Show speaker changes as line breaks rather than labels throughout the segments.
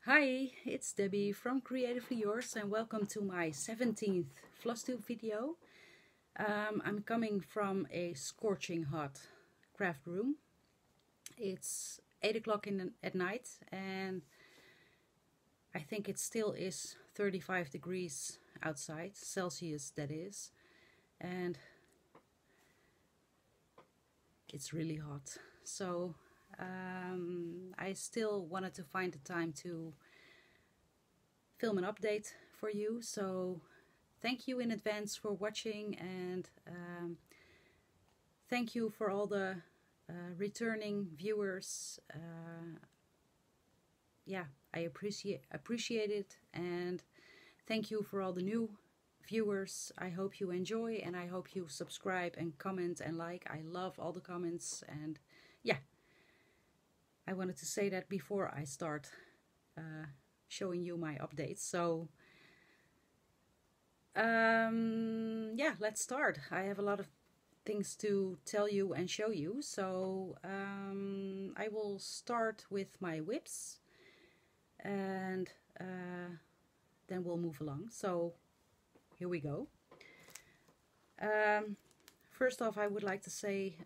Hi, it's Debbie from Creatively Yours and welcome to my 17th Flosstube video. I'm coming from a scorching hot craft room. It's 8 o'clock at night and I think it still is 35 degrees outside, Celsius that is, and it's really hot. So I still wanted to find the time to film an update for you, so thank you in advance for watching, and thank you for all the returning viewers. Yeah, I appreciate it, and thank you for all the new viewers. I hope you enjoy, and I hope you subscribe and comment and like. I love all the comments, and yeah, I wanted to say that before I start showing you my updates. So yeah, let's start. I have a lot of things to tell you and show you, so I will start with my whips, and then we'll move along. So here we go. First off, I would like to say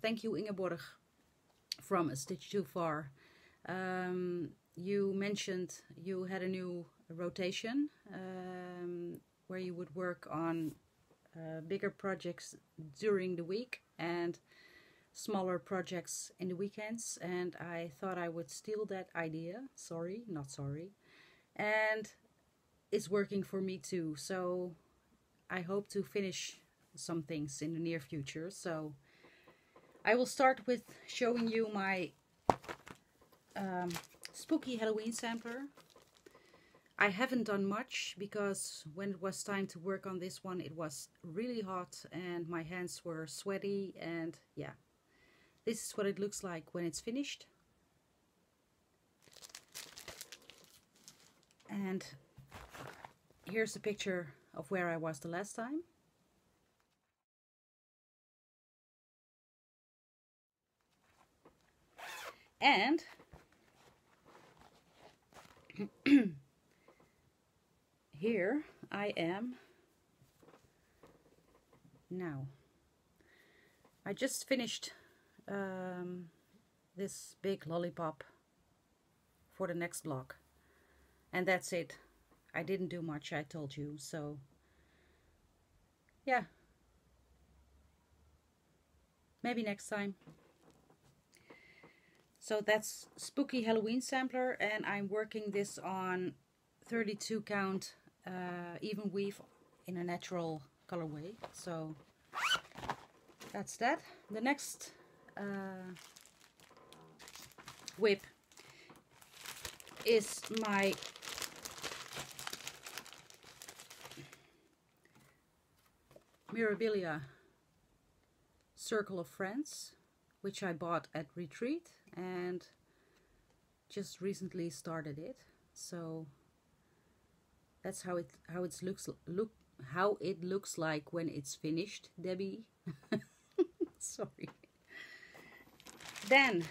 thank you, Ingeborg from A Stitch Too Far. You mentioned you had a new rotation where you would work on bigger projects during the week and smaller projects in the weekends, and I thought I would steal that idea. Sorry, not sorry. And it's working for me too, so I hope to finish some things in the near future. So I will start with showing you my spooky Halloween sampler. I haven't done much because when it was time to work on this one, it was really hot and my hands were sweaty, and yeah, this is what it looks like when it's finished. And here's a picture of where I was the last time. And here I am now. I just finished this big lollipop for the next block, and that's it. I didn't do much, I told you, so yeah, maybe next time. So that's Spooky Halloween Sampler, and I'm working this on 32 count even weave in a natural colorway. So that's that. The next whip is my Mirabilia Circle of Friends, which I bought at Retreat and just recently started it. So that's how it looks like when it's finished, Debbie. Sorry. Then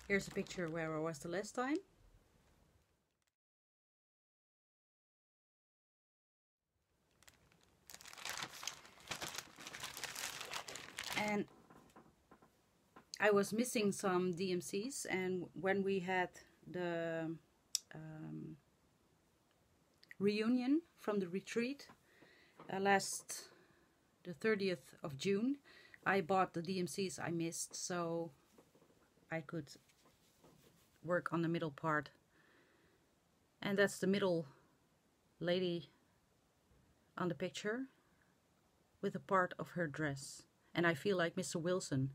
here's a picture where I was the last time. And I was missing some DMCs, and when we had the reunion from the retreat the 30th of June, I bought the DMCs I missed so I could work on the middle part. And that's the middle lady on the picture with a part of her dress, and I feel like Mr. Wilson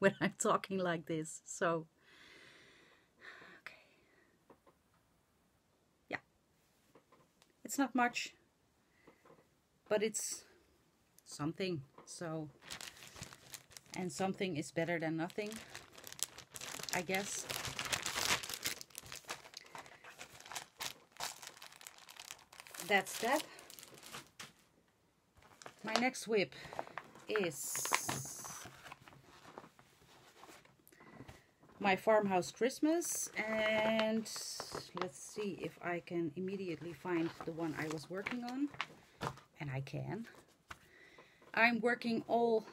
when I'm talking like this. So okay, yeah, it's not much, but it's something. So, and something is better than nothing, I guess. That's that. My next whip is my farmhouse Christmas, and let's see if I can immediately find the one I was working on, and I can. I'm working all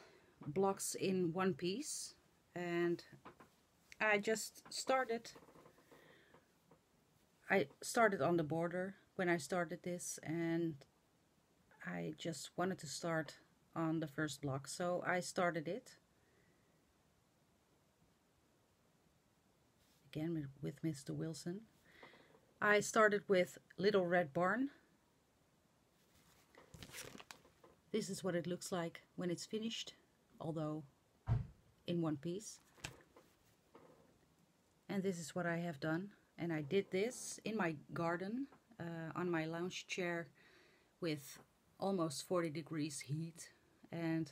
blocks in one piece, and I just started. I started on the border when I started this, and I just wanted to start on the first block, so I started it. Again with Mr. Wilson. I started with Little Red Barn. This is what it looks like when it's finished, although in one piece. And this is what I have done. And I did this in my garden on my lounge chair with almost 40 degrees heat. And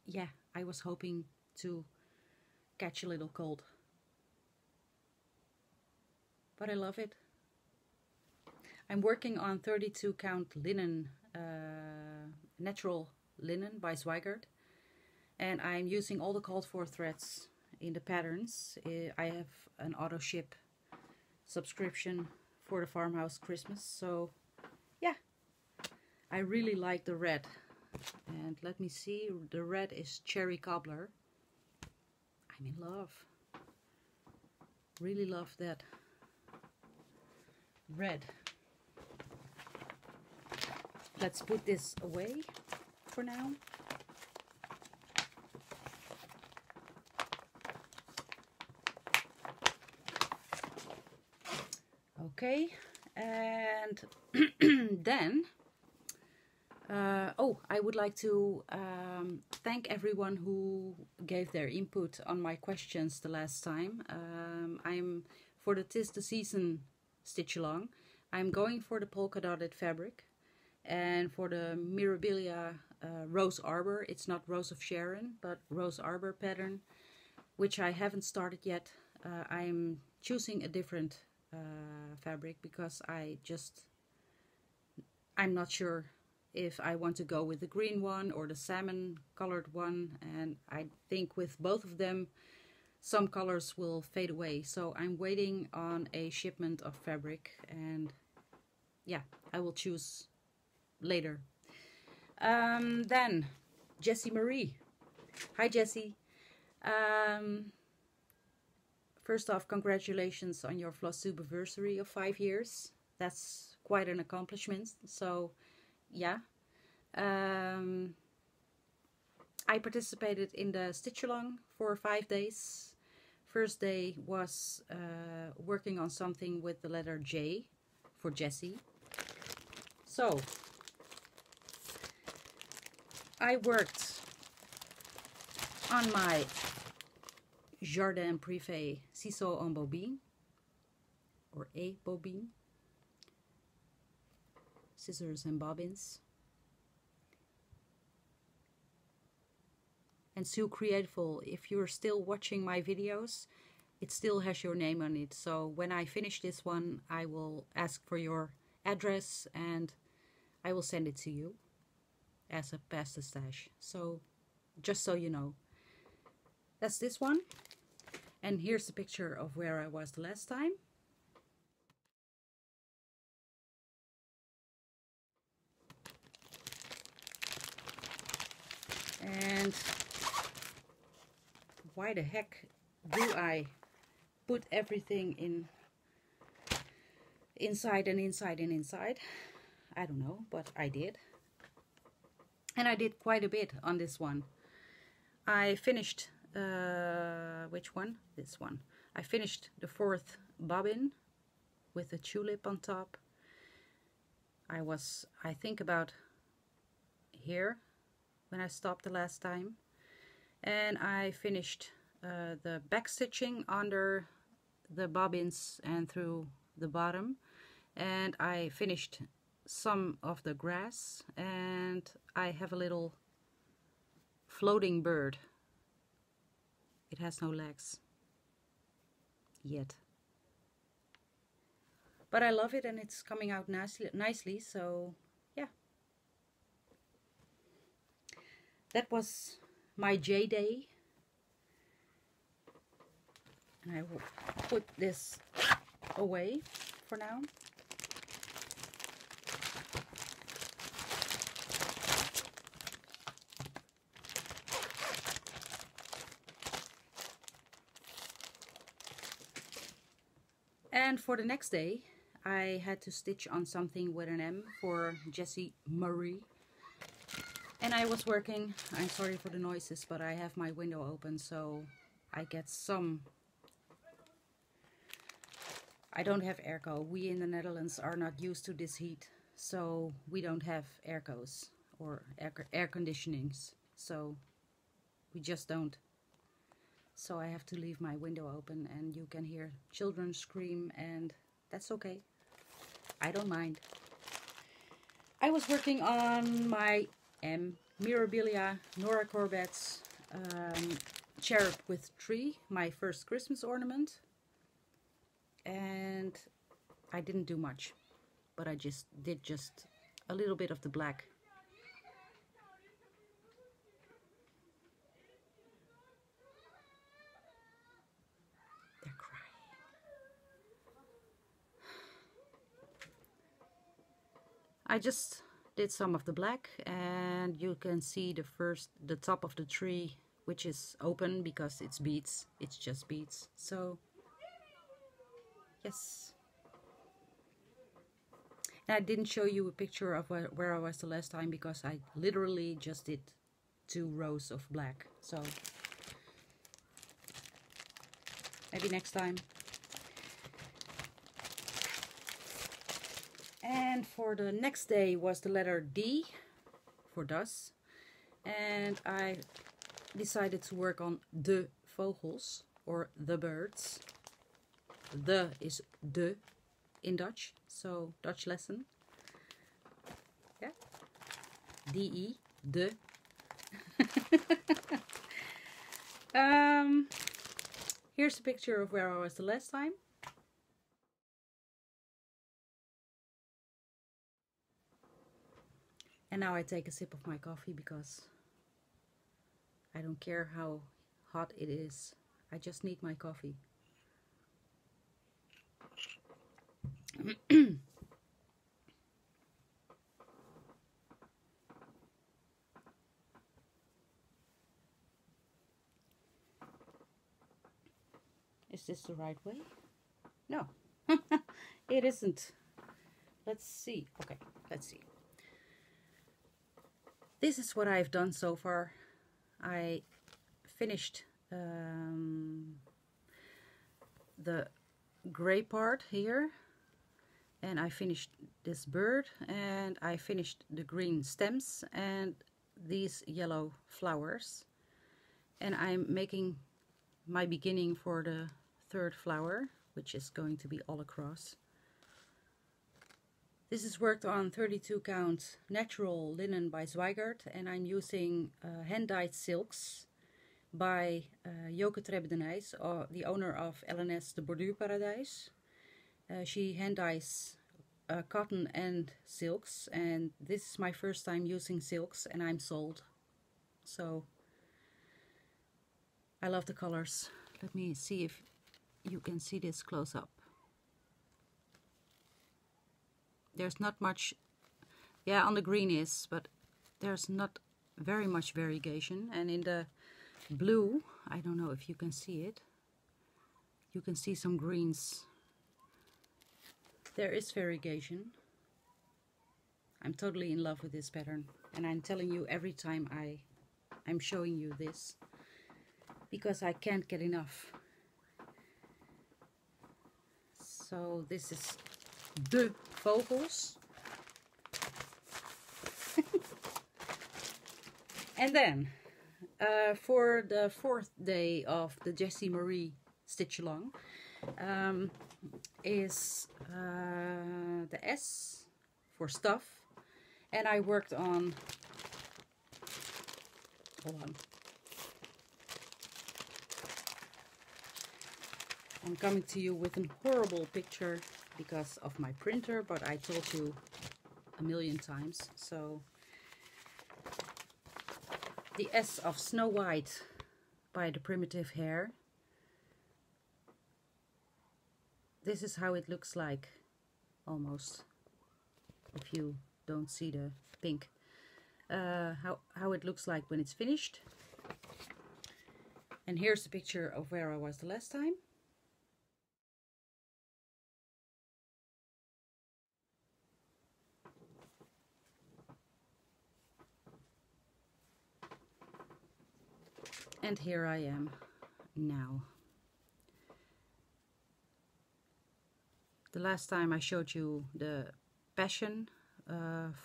yeah, I was hoping to catch a little cold. But I love it. I'm working on 32 count linen, natural linen by Zweigert, and I'm using all the called for threads in the patterns. I have an auto ship subscription for the farmhouse Christmas, so yeah, I really like the red. And let me see, the red is Cherry Cobbler. I'm in love. Really love that red. Let's put this away for now. Okay, and then oh, I would like to thank everyone who gave their input on my questions the last time. I'm for the 'Tis the Season stitch along. I'm going for the polka dotted fabric, and for the Mirabilia Rose Arbor, it's not Rose of Sharon but Rose Arbor pattern, which I haven't started yet. I'm choosing a different fabric because I'm not sure if I want to go with the green one or the salmon colored one, and I think with both of them some colors will fade away, so I'm waiting on a shipment of fabric, and yeah, I will choose later. Then Jessie Marie. Hi Jessie. First off, congratulations on your Flosstube anniversary of 5 years. That's quite an accomplishment, so yeah. I participated in the stitch along for 5 days. First day was working on something with the letter J for Jessie. So I worked on my Jardin Privé Ciseaux en Bobine, or a bobine, scissors and bobbins. And Sue Creatively, if you're still watching my videos, it still has your name on it. So when I finish this one, I will ask for your address and I will send it to you as a pasta stash. So just so you know, that's this one. And here's a picture of where I was the last time. And why the heck do I put everything in inside and inside and inside? I don't know, but I did. And I did quite a bit on this one. I finished, which one? This one. I finished the 4th bobbin with a tulip on top. I was, I think, about here when I stopped the last time. And I finished the back stitching under the bobbins and through the bottom. And I finished some of the grass, and I have a little floating bird. It has no legs yet, but I love it and it's coming out nicely, so yeah. That was my J day. And I will put this away for now. And for the next day, I had to stitch on something with an M for Jessie Marie. And I was working, I'm sorry for the noises, but I have my window open, so I get some. I don't have airco. We in the Netherlands are not used to this heat, so we don't have aircos or air conditionings. So we just don't. So I have to leave my window open, and you can hear children scream, and that's okay. I don't mind. I was working on my Mirabilia Nora Corbett's cherub with tree, my first Christmas ornament. And I didn't do much, but I just did a little bit of the black. They're crying. I just did some of the black, and you can see the top of the tree, which is open because it's beads. It's just beads. So yes. And I didn't show you a picture of where I was the last time because I literally just did 2 rows of black. So maybe next time. And for the next day was the letter D for das. And I decided to work on de vogels, or the birds. The is de in Dutch, so Dutch lesson. Yeah. D-E, de. Here's a picture of where I was the last time. And now I take a sip of my coffee because I don't care how hot it is. I just need my coffee. Is this the right way? No, it isn't. Let's see. Okay, let's see. This is what I've done so far. I finished the gray part here, and I finished this bird, and I finished the green stems and these yellow flowers, and I'm making my beginning for the 3rd flower, which is going to be all across. This is worked on 32 count natural linen by Zweigert, and I'm using hand-dyed silks by Joke Trebbe de Nijs, the owner of LNS de Borduurparadijs. She hand-dyes cotton and silks, and this is my first time using silks, and I'm sold. So I love the colors. Let me see if you can see this close up. There's not much, yeah, on the green is, but there's not very much variegation. And in the blue, I don't know if you can see it, you can see some greens. There is variegation. I'm totally in love with this pattern, and I'm telling you every time I'm showing you this because I can't get enough. So this is de vogels. And then for the 4th day of the Jessie Marie stitch along is the S for stuff, and I worked on, hold on, I'm coming to you with a horrible picture because of my printer, but I told you a million times. So the S of Snow White by the Primitive Hair. this is how it looks like, almost, if you don't see the pink. How it looks like when it's finished. And here's the picture of where I was the last time. And here I am now. The last time I showed you the Passion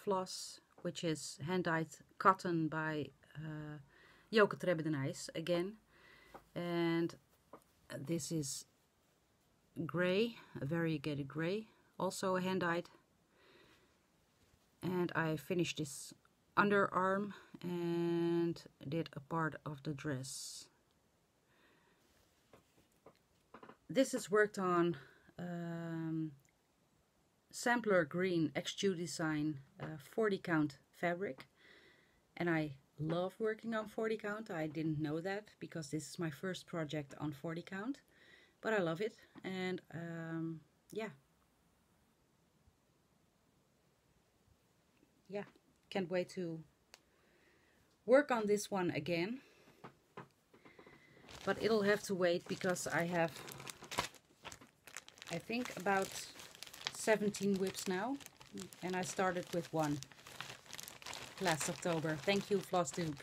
floss, which is hand-dyed cotton by Joke Trebbedenijs again. And this is gray, a variegated gray, also hand-dyed. And I finished this underarm and did a part of the dress. This is worked on Sampler Green XQ Design 40 count fabric, and I love working on 40 count. I didn't know that because this is my first project on 40 count, but I love it. And yeah, can't wait to work on this one again, but it'll have to wait because I have, I think, about 17 whips now, and I started with one last October. Thank you, Flosstube.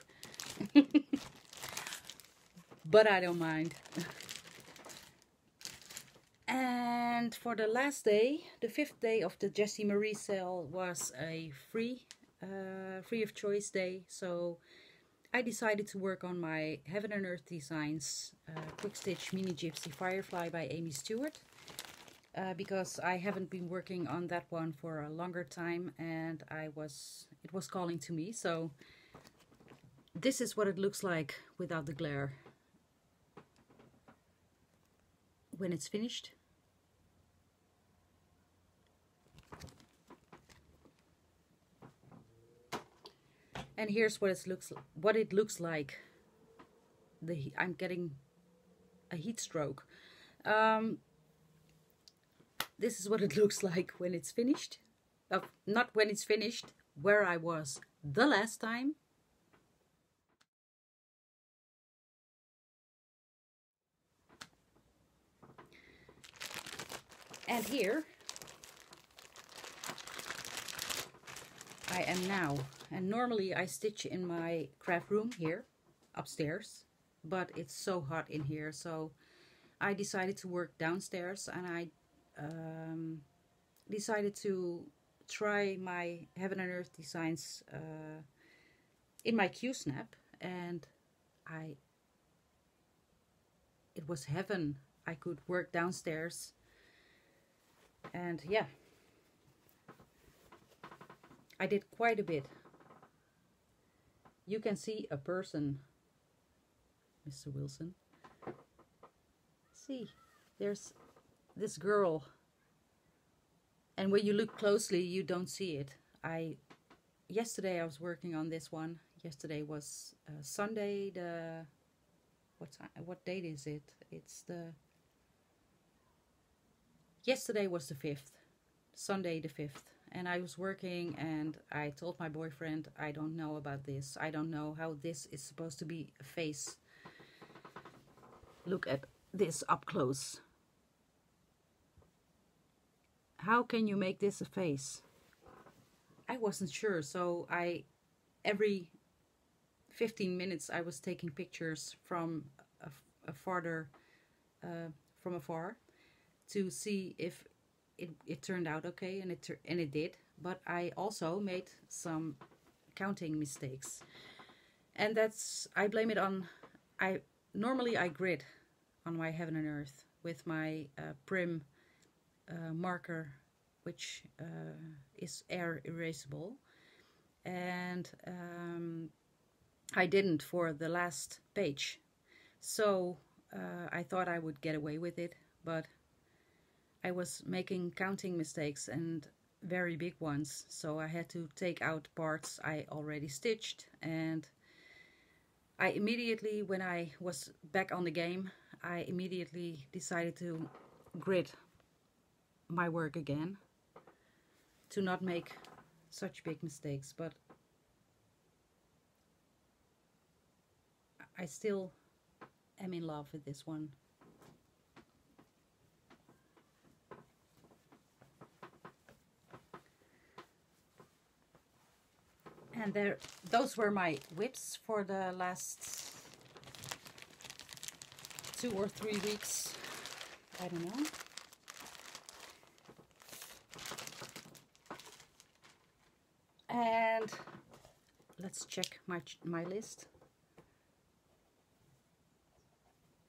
But I don't mind. And for the last day, the 5th day of the Jessie Marie sale, was a free of choice day, so I decided to work on my Heaven and Earth Designs Quick Stitch Mini Gypsy Firefly by Amy Stewart, because I haven't been working on that one for a longer time, and it was calling to me. So this is what it looks like without the glare when it's finished. And here's what it looks like. I'm getting a heat stroke. This is what it looks like when it's finished. Not when it's finished, where I was the last time. And here I am now. And normally I stitch in my craft room here upstairs, but it's so hot in here, so I decided to work downstairs, and I decided to try my Heaven and Earth Designs in my Q-snap, and it was heaven. I could work downstairs, and yeah, I did quite a bit. You can see a person, Mr. Wilson. See, there's this girl, and when you look closely you don't see it. Yesterday I was working on this one. Yesterday was Sunday, the what date is it? Yesterday was the 5th, Sunday the 5th. And I was working, and I told my boyfriend, I don't know about this. I don't know how this is supposed to be a face. Look at this up close. How can you make this a face? I wasn't sure, so every 15 minutes I was taking pictures from from afar to see if it turned out okay, and it did. But I also made some counting mistakes, and I blame it on, normally I grid on my Heaven and Earth with my Prim marker, which is air erasable, and I didn't for the last page, so I thought I would get away with it, but I was making counting mistakes, and very big ones, so I had to take out parts I already stitched. And I immediately, when I was back on the game, I immediately decided to grid my work again, to not make such big mistakes, but I still am in love with this one. And those were my whips for the last 2 or 3 weeks. I don't know. And let's check my list.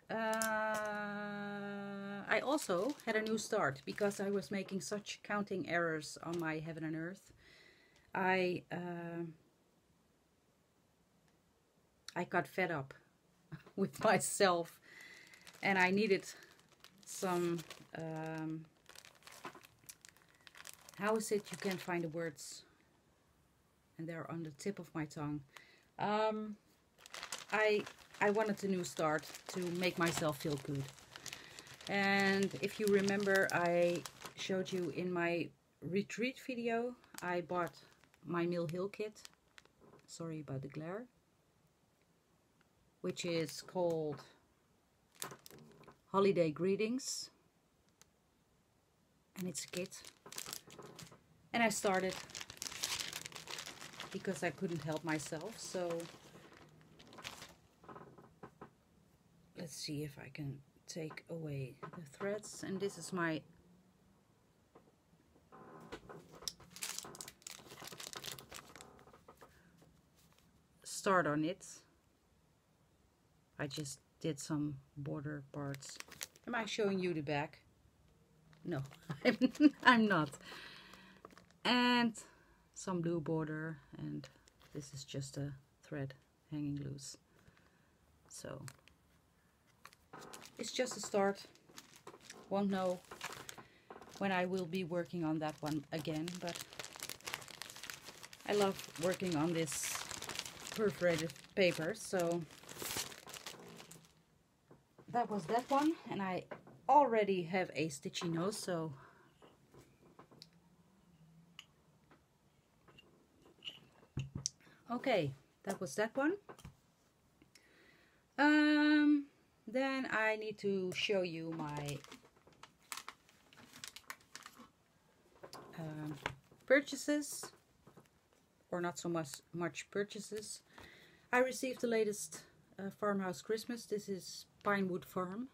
I also had a new start because I was making such counting errors on my Heaven and Earth. I got fed up with myself, and I needed some, how is it, you can't find the words, and they're on the tip of my tongue. I wanted a new start to make myself feel good. And if you remember, I showed you in my retreat video, I bought my Mill Hill kit. Sorry about the glare. Which is called Holiday Greetings. And it's a kit. And I started because I couldn't help myself. So let's see if I can take away the threads. And this is my start on it. I just did some border parts. Am I showing you the back? No, I'm not. And some blue border, and this is just a thread hanging loose. So it's just a start. Won't know when I will be working on that one again, but I love working on this perforated paper. So that was that one, and I already have a stitchy nose, so okay, that was that one. Then I need to show you my purchases, or not so much purchases. I received the latest farmhouse Christmas. This is Pinewood Farm.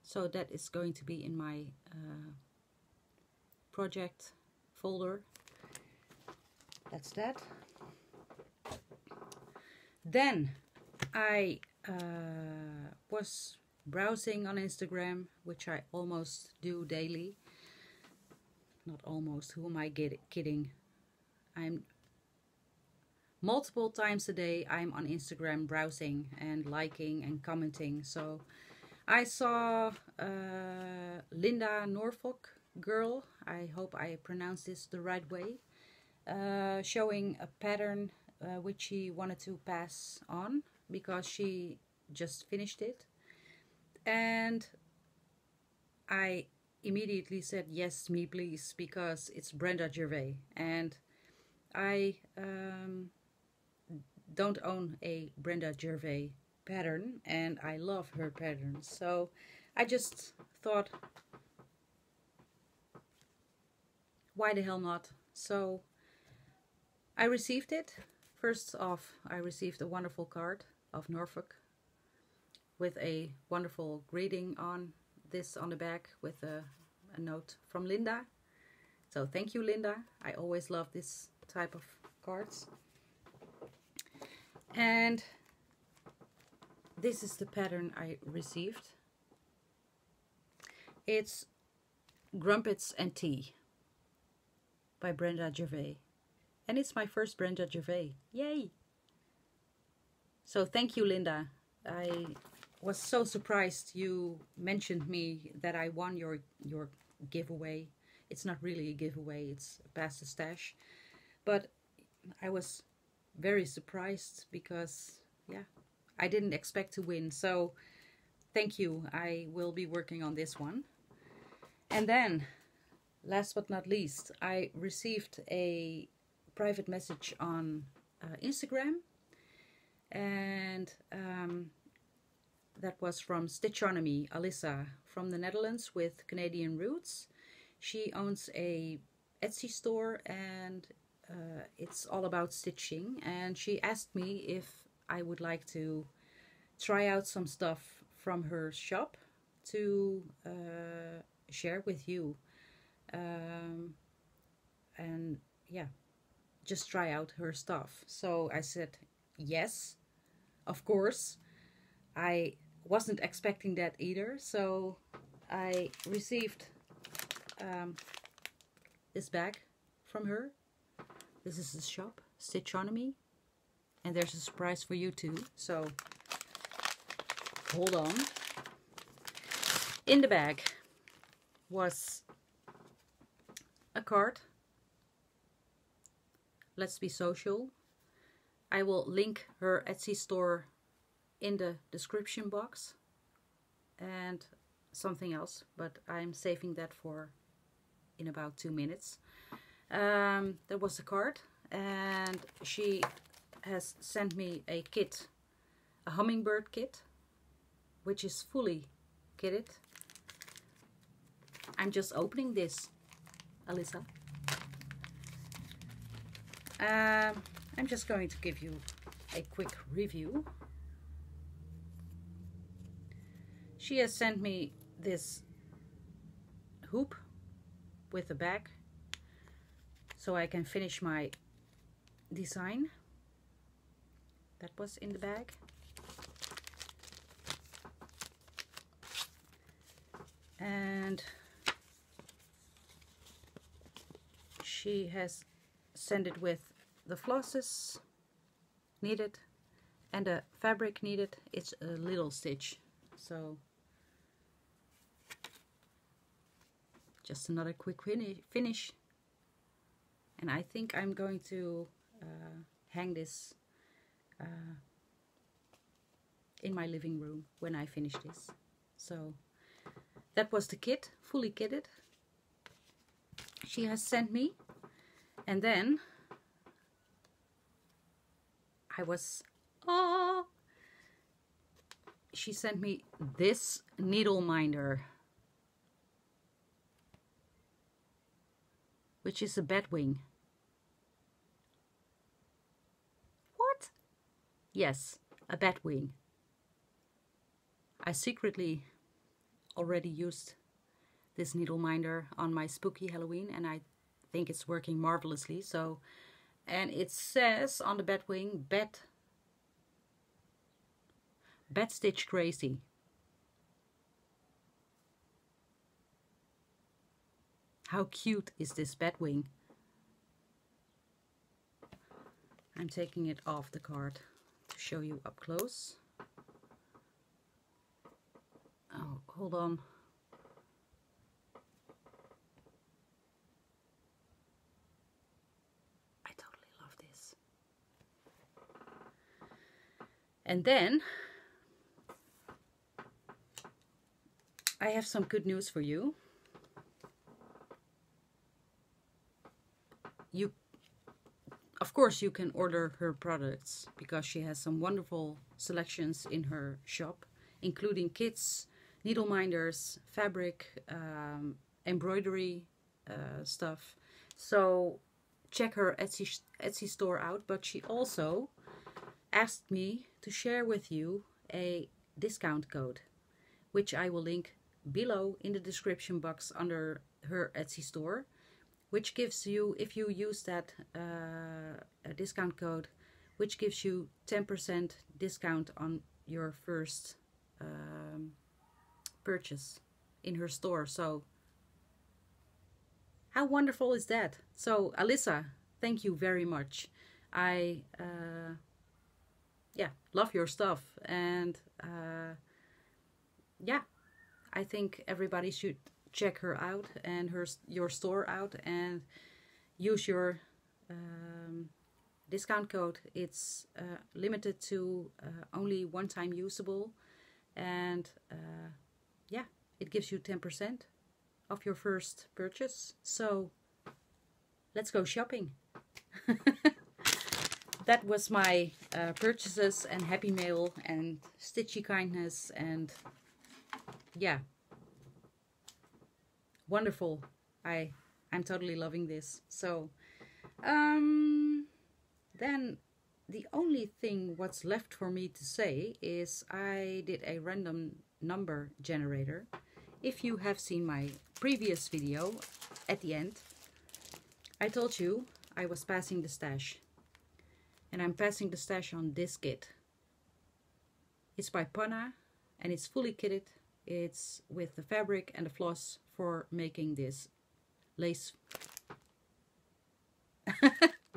So that is going to be in my project folder. That's that. Then I was browsing on Instagram, which I almost do daily. Not almost, who am I kidding? I'm multiple times a day I'm on Instagram browsing and liking and commenting. So I saw Linda Norfolk girl, I hope I pronounced this the right way, showing a pattern which she wanted to pass on because she just finished it. And I immediately said, yes, me please, because it's Brenda Gervais, and I don't own a Brenda Gervais pattern, and I love her patterns. So I just thought, why the hell not? So I received it. First off, I received a wonderful card of Norfolk with a wonderful greeting on this on the back with a note from Linda. So thank you, Linda. I always love this type of cards. And this is the pattern I received. It's Grumpets and Tea by Brenda Gervais. And it's my first Brenda Gervais. Yay! So thank you, Linda. I was so surprised you mentioned me that I won your giveaway. It's not really a giveaway, it's Pass the Stash. But I was very surprised because, yeah, I didn't expect to win. So thank you. I will be working on this one. And then, last but not least, I received a private message on Instagram, and that was from Stitchonomy, Alyssa from the Netherlands with Canadian roots. She owns a Etsy store, and it's all about stitching, and she asked me if I would like to try out some stuff from her shop to share with you, and yeah, just try out her stuff. So I said yes, of course. I wasn't expecting that either, so I received this bag from her. This is the shop, Stitchonomy, and there's a surprise for you too, so hold on. In the bag was a card. Let's be social. I will link her Etsy store in the description box, and something else, but I'm saving that for in about 2 minutes. There was a card, and she has sent me a kit, a hummingbird kit, which is fully kitted. I'm just opening this, Alyssa. I'm just going to give you a quick review. She has sent me this hoop with a bag, so I can finish my design. That was in the bag. And she has sent it with the flosses needed and the fabric needed. It's a little stitch, so just another quick finish. And I think I'm going to hang this in my living room when I finish this. So that was the kit, fully kitted. She has sent me, and then she sent me this needle minder, which is a batwing. What? Yes, a batwing. I secretly already used this needle minder on my spooky Halloween, and I think it's working marvelously. So, and it says on the batwing, bat stitch crazy. How cute is this batwing? I'm taking it off the card to show you up close. Oh, hold on. I totally love this. And then I have some good news for you. Of course, you can order her products because she has some wonderful selections in her shop, including kits, needle minders, fabric, embroidery stuff. So check her Etsy store out. But she also asked me to share with you a discount code, which I will link below in the description box under her Etsy store, which gives you, if you use that discount code, which gives you 10% discount on your first purchase in her store. So how wonderful is that? So Alyssa, thank you very much. I yeah, love your stuff, and yeah, I think everybody should check her out and your store out and use your discount code. It's limited to only one-time usable, and yeah, it gives you 10% of your first purchase. So let's go shopping. That was my purchases and happy mail and stitchy kindness, and yeah, wonderful. I'm totally loving this. So then the only thing what's left for me to say is I did a random number generator. If you have seen my previous video, at the end I told you I was passing the stash, and I'm passing the stash on this kit. It's by Panna and it's fully kitted. It's with the fabric and the floss for making this lace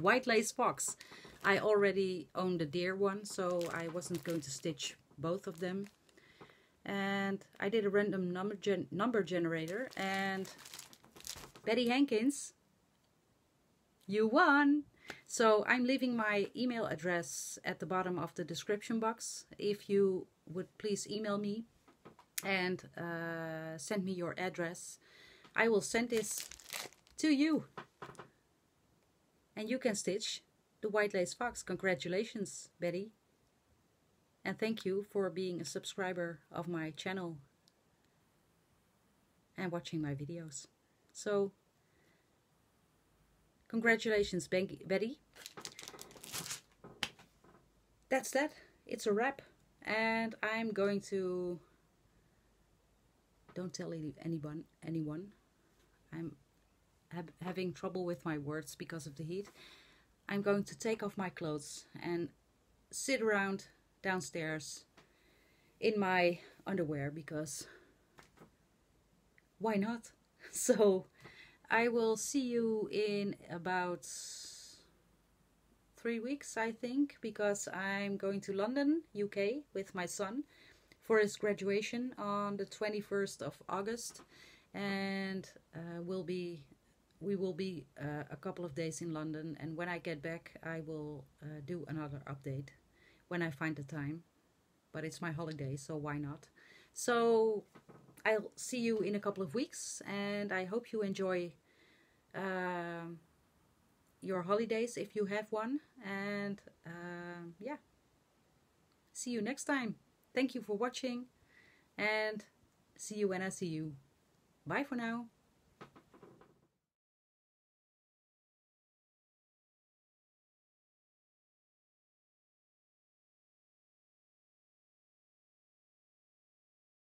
white lace fox. I already own the deer one, so I wasn't going to stitch both of them. And I did a random number generator, and Betty Hankins, you won! So I'm leaving my email address at the bottom of the description box. If you would please email me and send me your address, I will send this to you. And you can stitch the white lace fox. Congratulations, Betty. And thank you for being a subscriber of my channel and watching my videos. So, congratulations, Betty. That's that. It's a wrap. And I'm going to... Don't tell anyone. I'm having trouble with my words because of the heat. I'm going to take off my clothes and sit around downstairs in my underwear, because why not? So I will see you in about 3 weeks, I think, because I'm going to London, UK, with my son for his graduation on the 21st of August, and we will be a couple of days in London, and when I get back I will do another update when I find the time. But it's my holiday, so why not? So I'll see you in a couple of weeks, and I hope you enjoy your holidays if you have one. And yeah, see you next time. Thank you for watching, and see you when I see you. Bye for now.